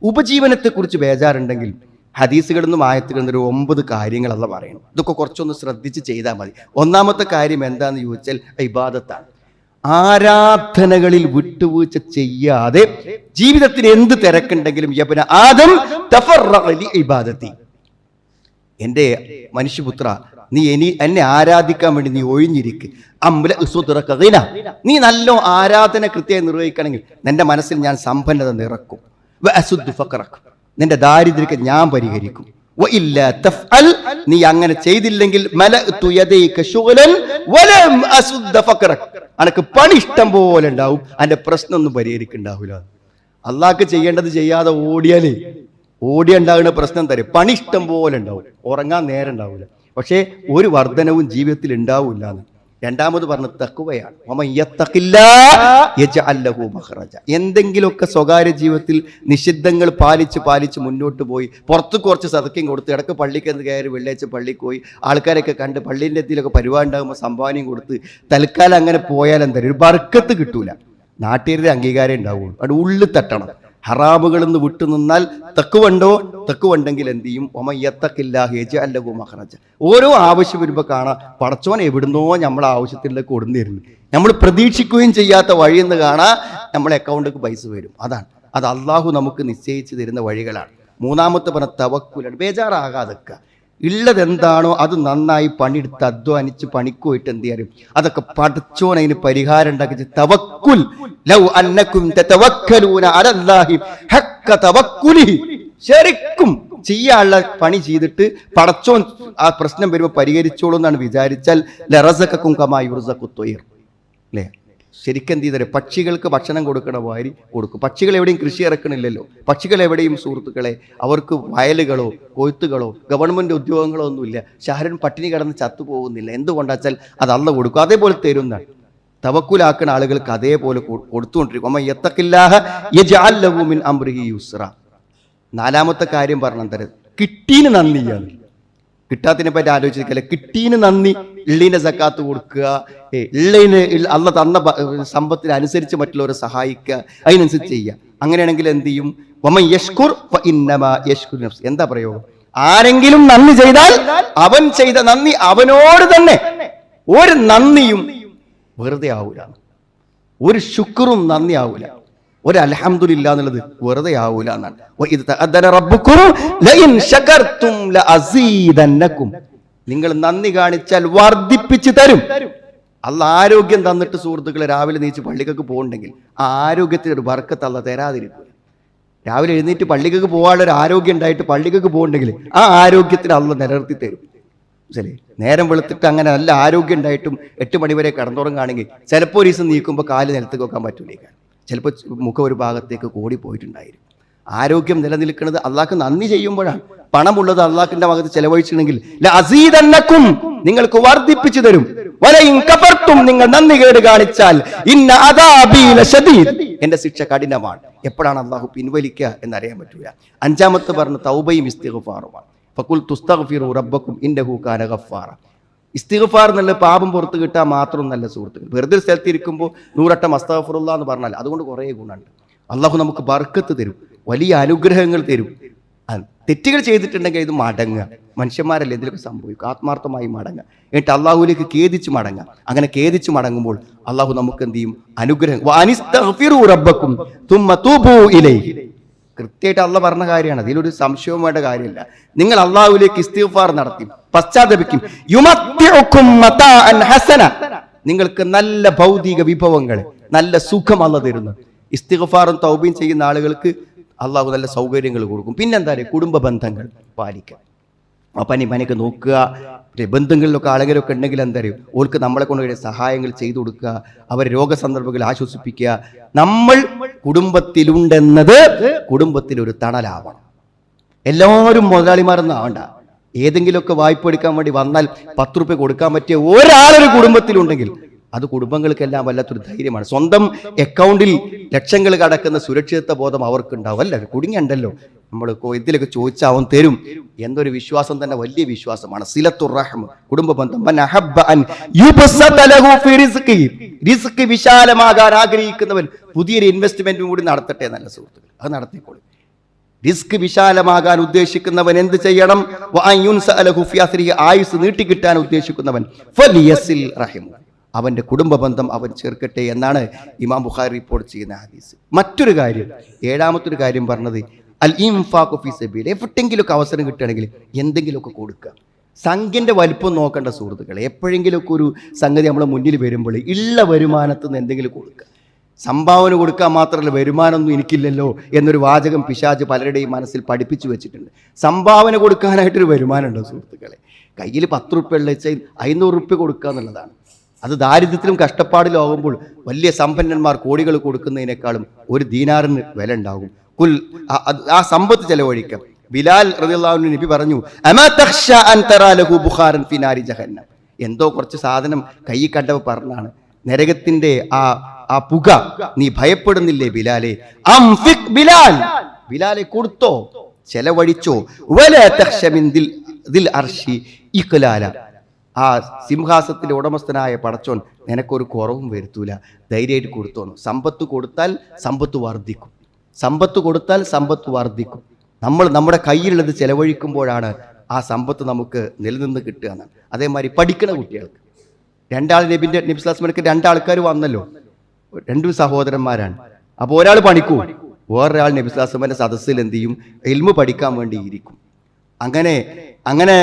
ഉപജീവനത്തെക്കുറിച്ച് ബേജാറുണ്ടെങ്കിൽ ഹദീസുകളിൽ നിന്നും ആയത്തുകളിൽ നിന്നും 9 കാര്യങ്ങൾ അല്ല പറയണം. ഇതൊക്കെ കുറച്ചൊന്ന് ശ്രദ്ധിച്ച് ചെയ്താൽ മതി. ഒന്നാമത്തെ കാര്യം എന്താന്ന് ചോദിച്ചാൽ ഇബാദത്താണ്. ആരാധനകളിൽ വിട്ടുവീഴ്ച ചെയ്യാതെ ജീവിതത്തിന് എന്ത് തിരക്കുണ്ടെങ്കിലും യബ്ന ആദം തഫറഗ ലി ഇബാദത്തി, എൻ്റെ മനുഷ്യപുത്ര, നീ എന്നെ ആരാധിക്കാൻ വേണ്ടി നീ ഒഴിഞ്ഞിരിക്ക്. നീ നല്ല ആരാധന കൃത്യമായി നിർവഹിക്കണമെങ്കിൽ നിന്റെ മനസ്സിൽ ഞാൻ സമ്പന്നത നിറക്കും. നിന്റെ ദാരിദ്ര്യത്തെ ഞാൻ പരിഹരിക്കും. നീ അങ്ങനെ ചെയ്തില്ലെങ്കിൽ അനക്ക് പണി ഇഷ്ടം പോലെ ഉണ്ടാവും, അതിന്റെ പ്രശ്നമൊന്നും പരിഹരിക്കുന്നുണ്ടാവില്ല. അള്ളാഹ്ക്ക് ചെയ്യേണ്ടത് ചെയ്യാതെ ഓടിയുണ്ടാകുന്ന പ്രശ്നം തരും. പണി ഇഷ്ടം പോലെ ഉണ്ടാവും, ഉറങ്ങാൻ നേരം ഉണ്ടാവില്ല. പക്ഷേ ഒരു വർധനവും ജീവിതത്തിൽ ഉണ്ടാവില്ല. രണ്ടാമത് പറഞ്ഞ തഖ്വയാണ്. എന്തെങ്കിലുമൊക്കെ സ്വകാര്യ ജീവിതത്തിൽ നിഷിദ്ധങ്ങൾ പാലിച്ച് മുന്നോട്ട് പോയി പുറത്ത് കുറച്ച് സദക്കയും കൊടുത്ത് ഇടയ്ക്ക് പള്ളിക്ക് കയറി വെള്ളിയാഴ്ച പള്ളിക്ക് പോയി ആൾക്കാരൊക്കെ കണ്ട് പള്ളീൻ്റെ എത്തിയിലൊക്കെ പരിപാടി ഉണ്ടാകുമ്പോൾ സംഭാവനയും കൊടുത്ത് തൽക്കാലം അങ്ങനെ പോയാൽ എന്താ ഒരു ബർക്കത്ത് കിട്ടൂല, നാട്ടുകാരുടെ അംഗീകാരം ഉണ്ടാവുള്ളൂ. അവിടെ ഉള്ളിൽ തട്ടണം. ഹറാമുകളിൽ നിന്ന് വിട്ടു നിന്നാൽ തക്കുവുണ്ടെങ്കിൽ എന്ത് ചെയ്യും? ഓരോ ആവശ്യം വരുമ്പോൾ കാണാം പടച്ചോൻ എവിടുന്നോ നമ്മളെ ആവശ്യത്തിലേക്ക് കൊടുന്നിരുന്നു. നമ്മൾ പ്രതീക്ഷിക്കുകയും ചെയ്യാത്ത വഴിയെന്ന് കാണാൻ നമ്മളെ അക്കൗണ്ടിലേക്ക് പൈസ വരും. അത് അള്ളാഹു നമുക്ക് നിശ്ചയിച്ച് തരുന്ന വഴികളാണ്. മൂന്നാമത്തെ പറഞ്ഞ തവക്കുലാണ്. ബേജാറാകാതൊക്കെ ഉള്ളതെന്താണോ അത് നന്നായി പണിയെടുത്ത് അധ്വാനിച്ച് പണിക്ക് പോയിട്ട് എന്ത് ചെയ്യാനും അതൊക്കെ പടച്ചോൻ അതിന് പരിഹാരം ഉണ്ടാക്കി. തവക്കുൽ ലൗ അന്നകും തതവക്കലൂന അലല്ലാഹി ഹഖ്ക തവക്കുലിഹി, ശരിക്കും ചെയ്യാനുള്ള പണി ചെയ്തിട്ട് പടച്ചോൻ ആ പ്രശ്നം വരുമ്പോൾ പരിഹരിച്ചോളൂ എന്നാണ് വിചാരിച്ചാൽ ലറസക്കും കമാ യുർസഖു ത്വയ്ർ, അല്ലേ? ശരിക്കും എന്ത് ചെയ്തേ പക്ഷികൾക്ക് ഭക്ഷണം കൊടുക്കണ മാതിരി കൊടുക്കും. പക്ഷികൾ എവിടെയും കൃഷി ഇറക്കണില്ലല്ലോ. പക്ഷികൾ എവിടെയും സുഹൃത്തുക്കളെ അവർക്ക് വയലുകളോ കൊയ്ത്തുകളോ ഗവൺമെന്റ് ഉദ്യോഗങ്ങളോ ഒന്നുമില്ല. ഷഹരൻ പട്ടിണി കിടന്ന് ചത്തുപോകുന്നില്ല. എന്തുകൊണ്ടാച്ചാൽ അത് അള്ള കൊടുക്കും. അതേപോലെ തരുന്നതാണ്. തവക്കുലാക്കുന്ന ആളുകൾക്ക് അതേപോലെ കൊടുത്തുകൊണ്ടിരിക്കും. നാലാമത്തെ കാര്യം പറഞ്ഞ കിട്ടീന് നന്ദിയാണ്. കിട്ടാത്തിനെ പറ്റി ആലോചിച്ചിരിക്കല്ലേ. കിട്ടീന് നന്ദി, ഇള്ളീന്റെ സക്കാത്ത് കൊടുക്കുക, ഇള്ളീന് അള്ള തന്ന സമ്പത്തിനനുസരിച്ച് മറ്റുള്ളവരെ സഹായിക്കുക, അതിനനുസരിച്ച് ചെയ്യുക. അങ്ങനെയാണെങ്കിൽ എന്ത് ചെയ്യും? എന്താ പ്രയോഗം? ആരെങ്കിലും നന്ദി ചെയ്താൽ അവൻ ചെയ്ത നന്ദി അവനോട് തന്നെ. ഒരു നന്ദിയും വെറുതെ ആവൂല, ഒരു ശുക്റും നന്ദി ആവൂല, ഒരു അൽഹംദുലില്ലാ എന്നുള്ളത് വെറുതെ ആവൂല എന്നാണ്. നിങ്ങൾ നന്ദി കാണിച്ചാൽ വർദ്ധിപ്പിച്ചു തരും. അള്ള ആരോഗ്യം തന്നിട്ട് സുഹൃത്തുക്കളെ രാവിലെ നീച്ച് പള്ളിക്കൊക്കെ പോകുന്നുണ്ടെങ്കിൽ ആ ആരോഗ്യത്തിന് ഒരു ബർക്കത്ത് അള്ള തരാതിരിക്കും. രാവിലെ എഴുന്നേറ്റ് പള്ളിക്കൊക്കെ പോകാനുള്ള ഒരു ആരോഗ്യം ഉണ്ടായിട്ട് പള്ളിക്കൊക്കെ പോകുന്നുണ്ടെങ്കിൽ ആ ആരോഗ്യത്തിന് അള്ള നിലനിർത്തി തരും. ശരി, നേരം വെളുത്തിട്ട് അങ്ങനെ നല്ല ആരോഗ്യം ഉണ്ടായിട്ടും 8 മണി വരെ കിടന്നുറങ്ങുകയാണെങ്കിൽ ചിലപ്പോൾ ഒരു ദിവസം നീക്കുമ്പോൾ കാല് നിലത്തേക്ക് വെക്കാൻ പറ്റൂലേ, ചിലപ്പോൾ മുഖം ഒരു ഭാഗത്തേക്ക് കൂടി പോയിട്ടുണ്ടായിരിക്കും. ആരോഗ്യം നിലനിൽക്കുന്നത് അള്ളാഹ്ക്ക് നന്ദി ചെയ്യുമ്പോഴാണ്. പണമുള്ളത് അള്ളാഹ്ക്കിന്റെ ഭാഗത്ത് ചെലവഴിച്ചിട്ടുണ്ടെങ്കിൽ ലഅസീദന്നകും, നിങ്ങൾക്ക് വർദ്ധിപ്പിച്ചു തരും. വലഇൻ കഫർതും, നിങ്ങൾ നന്ദി കേട് കാണിച്ചാൽ ഇന്ന അദാബി ലശദീദ്, എന്റെ ശിക്ഷ കഠിനമാണ്. എപ്പോഴാണ് അള്ളാഹു പിൻവലിക്കുക എന്നറിയാൻ പറ്റൂല. അഞ്ചാമത്തെ പറഞ്ഞ തൗബയും ഇസ്തിഗ്ഫാറുമാണ്. ഫഖുൽ തുസ്തഗ്ഫിറു റബ്ബക്കും ഇന്നഹു കാന ഗഫാറ. ഇസ്തിഗ്ഫാർ എന്നുള്ള പാപം പുറത്ത് കിട്ടാൻ മാത്രം നല്ല സുഹൃത്തുക്കൾ. വെറുതെ സ്ഥലത്തിരിക്കുമ്പോൾ 100 വട്ടം അസ്തഗ്ഫിറുല്ലാഹ് എന്ന് പറഞ്ഞാൽ അതുകൊണ്ട് കുറേ ഗുണമുണ്ട്. അള്ളാഹു നമുക്ക് ബർക്കത്ത് തരും, വലിയ അനുഗ്രഹങ്ങൾ തരും. തെറ്റുകൾ ചെയ്തിട്ടുണ്ടെങ്കിൽ ഇത് മടങ്ങുക. മനുഷ്യന്മാരല്ലേ എന്തെങ്കിലുമൊക്കെ സംഭവിക്കും. ആത്മാർത്ഥമായി മടങ്ങുക, എന്നിട്ട് അള്ളാഹുവിലേക്ക് ഖേദിച്ച് മടങ്ങുക. അങ്ങനെ ഖേദിച്ച് മടങ്ങുമ്പോൾ അള്ളാഹു നമുക്ക് എന്ത് ചെയ്യും? അനുഗ്രഹം. വഅനിസ്തഗ്ഫിറു റബ്ബക്കും തുമ്മ തൂബൂ ഇലൈഹി. കൃത്യമായിട്ട് അള്ള പറഞ്ഞ കാര്യമാണ്, അതിലൊരു സംശയവും വേണ്ട കാര്യമില്ല. നിങ്ങൾ അള്ളാഹുവിലേക്ക് ഇസ്തിഗ്ഫാർ നടത്തി പശ്ചാത്തപിക്കും. യുമത്തിഉകും മതാഅൻ ഹസന, നിങ്ങൾക്ക് നല്ല ഭൗതിക വിഭവങ്ങൾ, നല്ല സുഖം അള്ള തരുന്നു. ഇസ്തിഗ്ഫാറും തൗബയും ചെയ്യുന്ന ആളുകൾക്ക് അള്ളാഹു നല്ല സൗകര്യങ്ങൾ കൊടുക്കും. പിന്നെന്താ പറയുക? കുടുംബ ബന്ധങ്ങൾ പാലിക്കുക. പനിയൊക്കെ നോക്കുക. ബന്ധങ്ങളിലൊക്കെ ആളുകളൊക്കെ ഉണ്ടെങ്കിൽ എന്താ പറയുക? ഓർക്ക് നമ്മളെ കൊണ്ട് സഹായങ്ങൾ ചെയ്തു കൊടുക്കുക, അവരെ രോഗസന്ദർഭങ്ങളിൽ ആശ്വസിപ്പിക്കുക. നമ്മൾ കുടുംബത്തിലുണ്ടെന്നത് കുടുംബത്തിലൊരു തണലാവണം. എല്ലാവരും മുതലാളിമാരൊന്നും ആവണ്ട. ഏതെങ്കിലുമൊക്കെ വായ്പ എടുക്കാൻ വേണ്ടി വന്നാൽ 10 രൂപ കൊടുക്കാൻ പറ്റിയ ഒരാളൊരു കുടുംബത്തിലുണ്ടെങ്കിൽ അത് കുടുംബങ്ങൾക്കെല്ലാം വല്ലാത്തൊരു ധൈര്യമാണ്. സ്വന്തം അക്കൗണ്ടിൽ ലക്ഷങ്ങൾ കടക്കുന്ന സുരക്ഷിതത്വ ബോധം അവർക്കുണ്ടാവും. അല്ല കുടുങ്ങിയുണ്ടല്ലോ, നമ്മൾ ഇതിലൊക്കെ ചോദിച്ചാൽ അവൻ തരും എന്നൊരു വിശ്വാസം തന്നെ വലിയ വിശ്വാസമാണ്. സിലത്തുർ റഹ്മ, കുടുംബ ബന്ധം. റിസ്ക് വിശാലമാകാൻ ആഗ്രഹിക്കുന്നവൻ പുതിയൊരു ഇൻവെസ്റ്റ്മെന്റും കൂടി നടത്തട്ടെ. നല്ല സുഹൃത്തുക്കൾ, അത് നടത്തിക്കോളും. റിസ്ക് വിശാലമാകാൻ ഉദ്ദേശിക്കുന്നവൻ എന്ത് ചെയ്യണം? ആയുസ് നീട്ടിക്കിട്ടാൻ ഉദ്ദേശിക്കുന്നവൻ അവന്റെ കുടുംബ ബന്ധം അവൻ ചേർക്കട്ടെ എന്നാണ് ഇമാം ബുഖാരി റിപ്പോർട്ട് ചെയ്യുന്ന ഹദീസ്. മറ്റൊരു കാര്യം, ഏഴാമത്തൊരു കാര്യം പറഞ്ഞത് അൽ ഇൻഫാഖു ഫീ സബീൽ. എവിടെയെങ്കിലുമൊക്കെ അവസരം കിട്ടുകയാണെങ്കിൽ എന്തെങ്കിലുമൊക്കെ കൊടുക്കുക. സംഖ്യന്റെ വലിപ്പം നോക്കേണ്ട സുഹൃത്തുക്കളെ. എപ്പോഴെങ്കിലുമൊക്കെ ഒരു സംഗതി നമ്മളെ മുന്നിൽ വരുമ്പോൾ ഉള്ള വരുമാനത്തിൽ നിന്ന് എന്തെങ്കിലും കൊടുക്കുക. സംഭാവന കൊടുക്കാൻ മാത്രമല്ല, വരുമാനമൊന്നും എനിക്കില്ലല്ലോ എന്നൊരു വാചകം പിശാച് പലരുടെയും മനസ്സിൽ പഠിപ്പിച്ചു വെച്ചിട്ടുണ്ട്. സംഭാവന കൊടുക്കാനായിട്ടൊരു വരുമാനമുണ്ടോ സുഹൃത്തുക്കളെ? കയ്യിൽ 10 റുപ്യ ഉള്ള വെച്ചാൽ 500 റുപ്യ കൊടുക്കുക എന്നുള്ളതാണ്. അത് ദാരിദ്ര്യത്തിലും കഷ്ടപ്പാടിലും ആകുമ്പോൾ വലിയ സമ്പന്നന്മാർ കോടികൾ കൊടുക്കുന്നതിനേക്കാളും ഒരു ദീനാറിന് വില ഉണ്ടാകും. ആ സമ്പത്ത് ചെലവഴിക്കാം. ബിലാൽ റളിയല്ലാഹു അൻഹു നബി പറഞ്ഞു, അമാ തഖ്ശ അൻ തറാ ലഹു ബുഖാരൻ ഫി നാരി ജഹന്നം. എന്തോ കുറച്ച് സാധനം കൈ കണ്ടപ്പോൾ പറഞ്ഞാണ്, നരകത്തിന്റെ ആ പുക നീ ഭയപ്പെടുന്നില്ലേ ബിലാലെ? അംഫിക് ബിലാൽ, ബിലാലെ കൊടുത്തോ, ചെലവഴിച്ചോ. വലാ തഖ്ശ മിൻ ദിൽ അർശി ഇഖ്ലാല. ആ സിംഹാസത്തിന്റെ ഉടമസ്ഥനായ പടച്ചോൻ നിനക്കൊരു കുറവും വരുത്തൂല, ധൈര്യമായിട്ട് കൊടുത്തോന്നു. സമ്പത്ത് കൊടുത്താൽ സമ്പത്ത് വർദ്ധിക്കും, സമ്പത്ത് കൊടുത്താൽ സമ്പത്ത് വർദ്ധിക്കും. നമ്മൾ നമ്മുടെ കയ്യിലുള്ളത് ചെലവഴിക്കുമ്പോഴാണ് ആ സമ്പത്ത് നമുക്ക് നിലനിന്ന് കിട്ടുക എന്നാണ്. അതേമാതിരി പഠിക്കുന്ന കുട്ടികൾക്ക് നബി സ്വല്ലല്ലാഹു അലൈഹി വസല്ലമക്ക് 2 ആൾക്കാർ വന്നല്ലോ, 2 സഹോദരന്മാരാണ്. അപ്പോൾ ഒരാൾ പണിക്കും, വേറൊരാൾ നബി സ്വല്ലല്ലാഹു അലൈഹി വസല്ലമയുടെ സദസ്സിൽ എന്ത് ചെയ്യും? ഇൽമു പഠിക്കാൻ വേണ്ടി ഇരിക്കും. അങ്ങനെ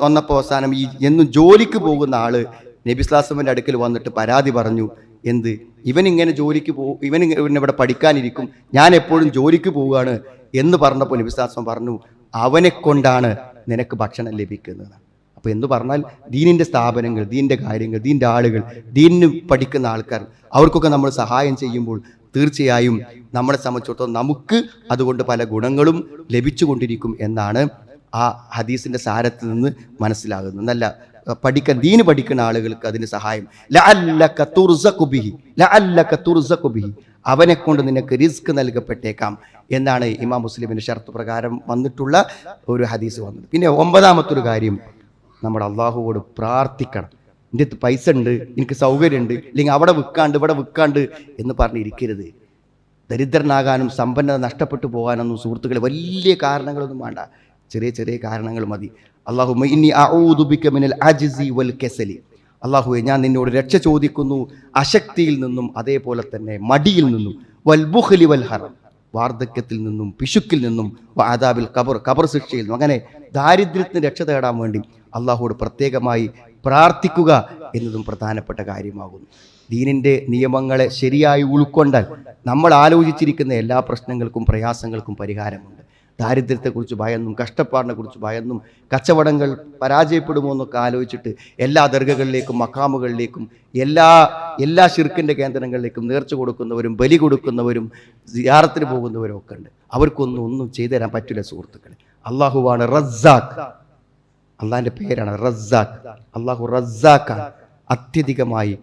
വന്നപ്പോൾ അവസാനം ഈ എന്നും ജോലിക്ക് പോകുന്ന ആള് നബി സ്വല്ലല്ലാഹു അലൈഹി വസല്ലമയുടെ അടുക്കൽ വന്നിട്ട് പരാതി പറഞ്ഞു. എന്ത്, ഇവനിങ്ങനെ ജോലിക്ക് ഇവൻ ഇവിടെ പഠിക്കാനിരിക്കും, ഞാൻ എപ്പോഴും ജോലിക്ക് പോവുകയാണ് എന്ന് പറഞ്ഞപ്പോൾ നബി സ്വല്ലല്ലാഹു അലൈഹി വസല്ലം പറഞ്ഞു, അവനെ കൊണ്ടാണ് നിനക്ക് ഭക്ഷണം ലഭിക്കുന്നത്. അപ്പോൾ എന്ന് പറഞ്ഞാൽ ദീനിൻ്റെ സ്ഥാപനങ്ങൾ, ദീനിൻ്റെ കാര്യങ്ങൾ, ദീനിൻ്റെ ആളുകൾ, ദീനിന് പഠിക്കുന്ന ആൾക്കാർ, അവർക്കൊക്കെ നമ്മൾ സഹായം ചെയ്യുമ്പോൾ തീർച്ചയായും നമ്മളെ സംബന്ധിച്ചിടത്തോളം നമുക്ക് അതുകൊണ്ട് പല ഗുണങ്ങളും ലഭിച്ചുകൊണ്ടിരിക്കും എന്നാണ് ആ ഹദീസിൻ്റെ സാരത്തിൽ നിന്ന് മനസ്സിലാകുന്നത്. നല്ല ദീന് പഠിക്കുന്ന ആളുകൾക്ക് അതിന് സഹായം. ലഅല്ലക തുർസഖു ബിഹി, അവനെ കൊണ്ട് നിനക്ക് റിസ്ക് നൽകപ്പെട്ടേക്കാം എന്നാണ് ഇമാം മുസ്ലിമിന്റെ ഷർത്ത് പ്രകാരം വന്നിട്ടുള്ള ഒരു ഹദീസ് വന്നത്. പിന്നെ 9ാമത്തൊരു കാര്യം, നമ്മൾ അള്ളാഹുവോട് പ്രാർത്ഥിക്കണം. എൻ്റെ അടുത്ത് പൈസ ഉണ്ട്, എനിക്ക് സൗകര്യമുണ്ട്, ഇല്ലെങ്കിൽ അവിടെ വിൽക്കാണ്ട് ഇവിടെ വിൽക്കാണ്ട് എന്ന് പറഞ്ഞിരിക്കരുത്. ദരിദ്രനാകാനും സമ്പന്നത നഷ്ടപ്പെട്ടു പോകാനൊന്നും സുഹൃത്തുക്കളെ വലിയ കാരണങ്ങളൊന്നും വേണ്ട, ചെറിയ ചെറിയ കാരണങ്ങൾ മതി. അല്ലാഹുമ്മ ഇന്നി അഊദു ബിക മിനൽ അജ്സി വൽ കസലി. അല്ലാഹുവേ, ഞാൻ നിന്നോട് രക്ഷ ചോദിക്കുന്നു അശക്തിയിൽ നിന്നും അതേപോലെ തന്നെ മടിയിൽ നിന്നും, വൽ ബുഖ്ലി വൽ ഹറം, വാർദ്ധക്യത്തിൽ നിന്നും പിശുക്കിൽ നിന്നും, വഅദാബിൽ ഖബർ ശിക്ഷയിൽ നിന്നും. അങ്ങനെ ദാരിദ്ര്യത്തിന് രക്ഷ തേടാൻ വേണ്ടി അള്ളാഹുവോട് പ്രത്യേകമായി പ്രാർത്ഥിക്കുക എന്നതും പ്രധാനപ്പെട്ട കാര്യമാകുന്നു. ദീനിൻ്റെ നിയമങ്ങളെ ശരിയായി ഉൾക്കൊണ്ടാൽ നമ്മൾ ആലോചിച്ചിരിക്കുന്ന എല്ലാ പ്രശ്നങ്ങൾക്കും പ്രയാസങ്ങൾക്കും പരിഹാരമുണ്ട്. ദാരിദ്ര്യത്തെക്കുറിച്ച് ഭയന്നും കഷ്ടപ്പാടിനെക്കുറിച്ച് ഭയന്നും കച്ചവടങ്ങൾ പരാജയപ്പെടുമോ എന്നൊക്കെ ആലോചിച്ചിട്ട് എല്ലാ ദർഗകളിലേക്കും മക്കാമുകളിലേക്കും എല്ലാ ശിർക്കിൻ്റെ കേന്ദ്രങ്ങളിലേക്കും നേർച്ച കൊടുക്കുന്നവരും ബലി കൊടുക്കുന്നവരും സിയാറത്തിന് പോകുന്നവരും ഒക്കെ ഉണ്ട്. ഒന്നും ചെയ്തു തരാൻ പറ്റില്ല സുഹൃത്തുക്കളെ. അള്ളാഹുവാണ് റസ്സാഖ്, അള്ളാഹിൻ്റെ പേരാണ് റസ്സാഖ്. അള്ളാഹു റസ്സാഖാണ്, അത്യധികമായി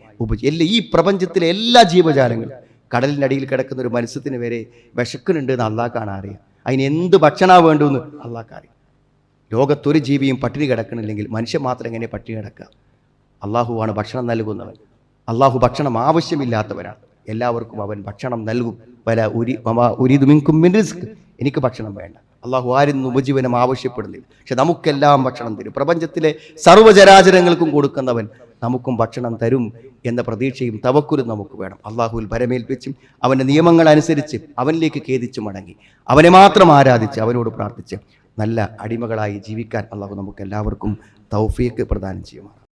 ഈ പ്രപഞ്ചത്തിലെ എല്ലാ ജീവജാലങ്ങളും, കടലിനടിയിൽ കിടക്കുന്ന ഒരു മത്സ്യത്തിന് വരെ വിശക്കുന്നുണ്ട് എന്ന് അള്ളാഹ്ക്കാണ് അറിയാം. അതിന് എന്ത് ഭക്ഷണമാണ് വേണ്ടുമെന്ന് അള്ളാഹ്ക്കറിയാം. ലോകത്തൊരു ജീവിയും പട്ടിണി കിടക്കണില്ലെങ്കിൽ മനുഷ്യൻ മാത്രം എങ്ങനെ പട്ടിണി കിടക്കുക? അള്ളാഹുവാണ് ഭക്ഷണം നൽകുന്നവൻ. അള്ളാഹു ഭക്ഷണം ആവശ്യമില്ലാത്തവരാണ്. എല്ലാവർക്കും അവൻ ഭക്ഷണം നൽകും. എനിക്ക് ഭക്ഷണം വേണ്ട, അള്ളാഹു ആരും ഉപജീവനം ആവശ്യപ്പെടുന്നില്ല, പക്ഷെ നമുക്കെല്ലാം ഭക്ഷണം തരും. പ്രപഞ്ചത്തിലെ സർവ്വചരാചരങ്ങൾക്കും കൊടുക്കുന്നവൻ നമുക്കും ഭക്ഷണം തരും എന്ന പ്രതീക്ഷയും തവക്കുലും നമുക്ക് വേണം. അള്ളാഹുവിൽ ഭരമേൽപ്പിച്ചും അവൻ്റെ നിയമങ്ങൾ അനുസരിച്ച് അവനിലേക്ക് ഖേദിച്ചു മടങ്ങി അവനെ മാത്രം ആരാധിച്ച് അവനോട് പ്രാർത്ഥിച്ച് നല്ല അടിമകളായി ജീവിക്കാൻ അള്ളാഹു നമുക്ക് എല്ലാവർക്കും തൗഫീഖ് പ്രദാനം ചെയ്യുമാണ്.